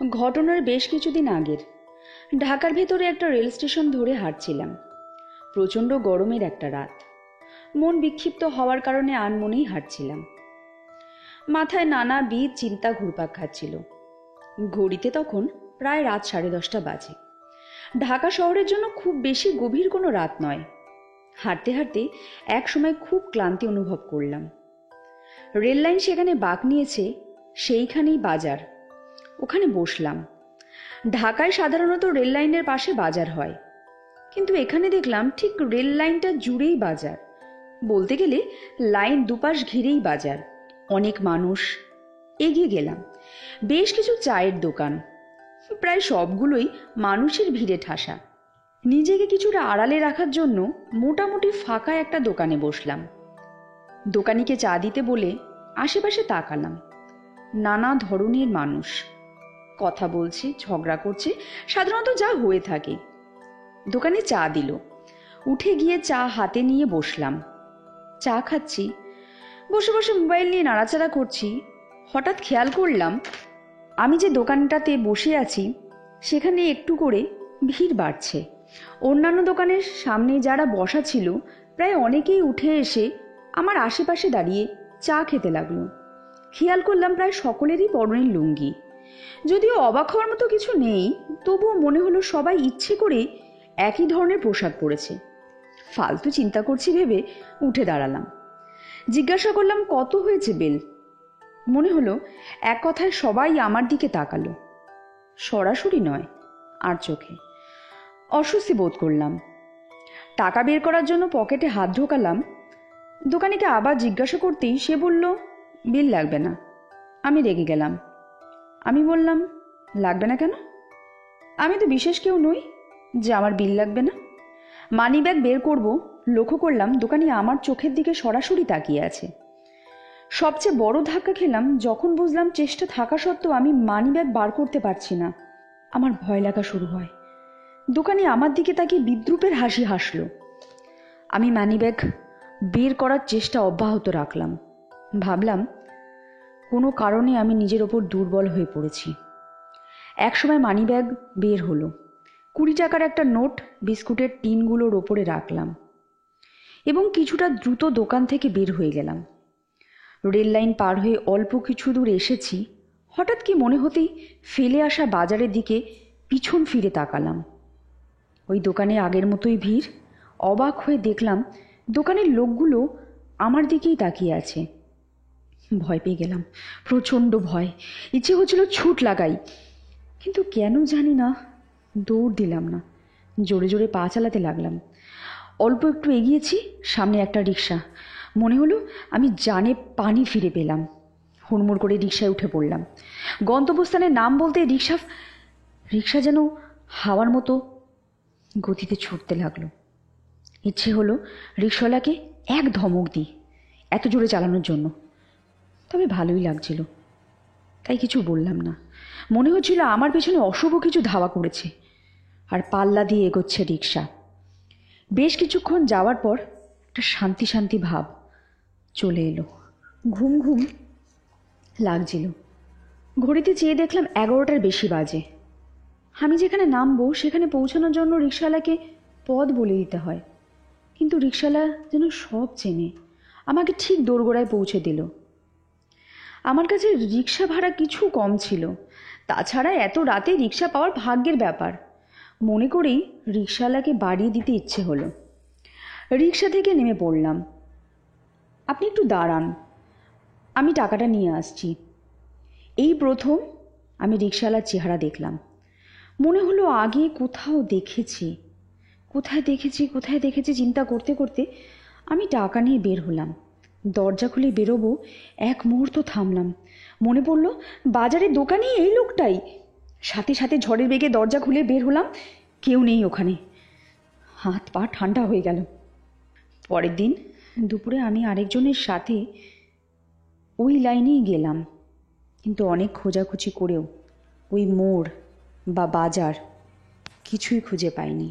ঘটনার বেশ কিছুদিন আগের। ঢাকার ভেতরে একটা রেল স্টেশন ধরে হাঁটছিলাম। প্রচণ্ড গরমের একটা রাত। মন বিক্ষিপ্ত হওয়ার কারণে আনমনেই হাঁটছিলাম। মাথায় নানাবিধ চিন্তা ঘুরপাক খাচ্ছিল। ঘড়িতে তখন প্রায় রাত 10:30 বাজে। ঢাকা শহরের জন্য খুব বেশি গভীর কোনো রাত নয়। হাঁটতে হাঁটতে এক সময় খুব ক্লান্তি অনুভব করলাম। রেল লাইন সেখানে বাঁক নিয়েছে, সেইখানেই বাজার। ওখানে বসলাম। ঢাকায় সাধারণত রেল লাইনের পাশে বাজার হয়, কিন্তু এখানে দেখলাম ঠিক রেল লাইনটা জুড়েই বাজার। বলতে গেলে লাইন দুপাশ ঘিরেই বাজার। অনেক মানুষ। এগিয়ে গেলাম। বেশ কিছু চায়ের দোকান, প্রায় সবগুলোই মানুষের ভিড়ে ঠাসা। নিজেকে কিছুটা আড়ালে রাখার জন্য মোটামুটি ফাঁকা একটা দোকানে বসলাম। দোকানিকে চা দিতে বলে আশেপাশে তাকালাম। নানা ধরনের মানুষ কথা বলছে, ঝগড়া করছে, সাধারণত যা হয়ে থাকে। দোকানে চা দিল। উঠে গিয়ে চা হাতে নিয়ে বসলাম। চা খাচ্ছি, বসে বসে মোবাইল নিয়ে নাড়াচাড়া করছি। হঠাৎ খেয়াল করলাম আমি যে দোকানটাতে বসে আছি সেখানে একটু করে ভিড় বাড়ছে। অন্যান্য দোকানের সামনে যারা বসা ছিল প্রায় অনেকেই উঠে এসে আমার আশেপাশে দাঁড়িয়ে চা খেতে লাগলো। খেয়াল করলাম প্রায় সকলেরই পরনের লুঙ্গি। যদিও অবাক হওয়ার মতো কিছু নেই, তবুও মনে হলো সবাই ইচ্ছে করে একই ধরনের পোশাক পরেছে। ফালতু চিন্তা করছি ভেবে উঠে দাঁড়ালাম। জিজ্ঞাসা করলাম কত হয়েছে বিল। মনে হলো এক কথায় সবাই আমার দিকে তাকালো, সরাসরি নয়, আর চোখে। অস্বস্তি বোধ করলাম। টাকা বের করার জন্য পকেটে হাত ঢোকালাম। দোকানিকে আবার জিজ্ঞাসা করতেই সে বলল, বিল লাগবে না। আমি রেগে গেলাম। আমি বললাম, লাগবে না কেন? আমি তো বিশেষ কেউ নই যে আমার বিল লাগবে না। মানি ব্যাগ বের করব, লক্ষ্য করলাম দোকানি আমার চোখের দিকে সরাসরি তাকিয়ে আছে। সবচেয়ে বড় ধাক্কা খেলাম যখন বুঝলাম চেষ্টা থাকা সত্ত্বেও আমি মানি ব্যাগ বার করতে পারছি না। আমার ভয় লাগা শুরু হয়। দোকানি আমার দিকে তাকিয়ে বিদ্রূপের হাসি হাসল। আমি মানি ব্যাগ বের করার চেষ্টা অব্যাহত রাখলাম। ভাবলাম কোনো কারণে আমি নিজের ওপর দুর্বল হয়ে পড়েছি। একসময় মানি ব্যাগ বের হলো। 20 টাকার একটা নোট বিস্কুটের টিনগুলোর ওপরে রাখলাম এবং কিছুটা দ্রুত দোকান থেকে বের হয়ে গেলাম। রেল লাইন পার হয়ে অল্প কিছু দূর এসেছি। হঠাৎ কি মনে হতেই ফেলে আসা বাজারের দিকে পিছন ফিরে তাকালাম। ওই দোকানে আগের মতোই ভিড়। অবাক হয়ে দেখলাম দোকানের লোকগুলো আমার দিকেই তাকিয়ে আছে। ভয় পেয়ে গেলাম, প্রচণ্ড ভয়। ইচ্ছে হচ্ছিল ছুট লাগাই, কিন্তু কেন জানি না দৌড় দিলাম না। জোরে জোরে পা চালাতে লাগলাম। অল্প একটু এগিয়েছি, সামনে একটা রিক্সা। মনে হলো আমি জানে পানি ফিরে পেলাম। হুড়মুড় করে রিক্সায় উঠে পড়লাম। গন্তব্যস্থানের নাম বলতে রিক্সা যেন হাওয়ার মতো গতিতে ছুটতে লাগলো। ইচ্ছে হলো রিক্সাওয়ালাকে এক ধমক দিই এত জোরে চালানোর জন্য, তবে ভালোই লাগছিল, তাই কিছু বললাম না। মনে হচ্ছিল আমার পেছনে অশুভ কিছু ধাওয়া করেছে, আর পাল্লা দিয়ে এগোচ্ছে রিক্সা। বেশ কিছুক্ষণ যাওয়ার পর একটা শান্তি শান্তি ভাব চলে এলো। ঘুম ঘুম লাগছিল। ঘড়িতে চেয়ে দেখলাম 11টার বেশি বাজে। আমি যেখানে নামবো সেখানে পৌঁছানোর জন্য রিক্সাওয়ালাকে পথ বলে দিতে হয়, কিন্তু রিক্সাওয়ালা যেন সব চেনে, আমাকে ঠিক দোরগোড়ায় পৌঁছে দিল। আমার কাছে রিক্সা ভাড়া কিছু কম ছিল, তাছাড়া এত রাতে রিক্সা পাওয়ার ভাগ্যের ব্যাপার। মনে করেই রিক্সাওয়ালাকে বাড়িয়ে দিতে ইচ্ছে হলো। রিক্সা থেকে নেমে পড়লাম। আপনি একটু দাঁড়ান, আমি টাকাটা নিয়ে আসছি। এই প্রথম আমি রিক্সাওয়ালার চেহারা দেখলাম। মনে হলো আগে কোথায় দেখেছি চিন্তা করতে করতে আমি টাকা নিয়ে বের হলাম। দরজা খুলে বেরোবো, এক মুহূর্ত থামলাম। মনে পড়ল বাজারের দোকানে এই লোকটাই। সাথে সাথে ঝড়ের বেগে দরজা খুলে বের হলাম। কেউ নেই ওখানে। হাত পা ঠান্ডা হয়ে গেল। পরের দিন দুপুরে আমি আরেকজনের সাথে ওই লাইনেই গেলাম, কিন্তু অনেক খোঁজাখুঁজি করেও ওই মোড় বা বাজার কিছুই খুঁজে পাইনি।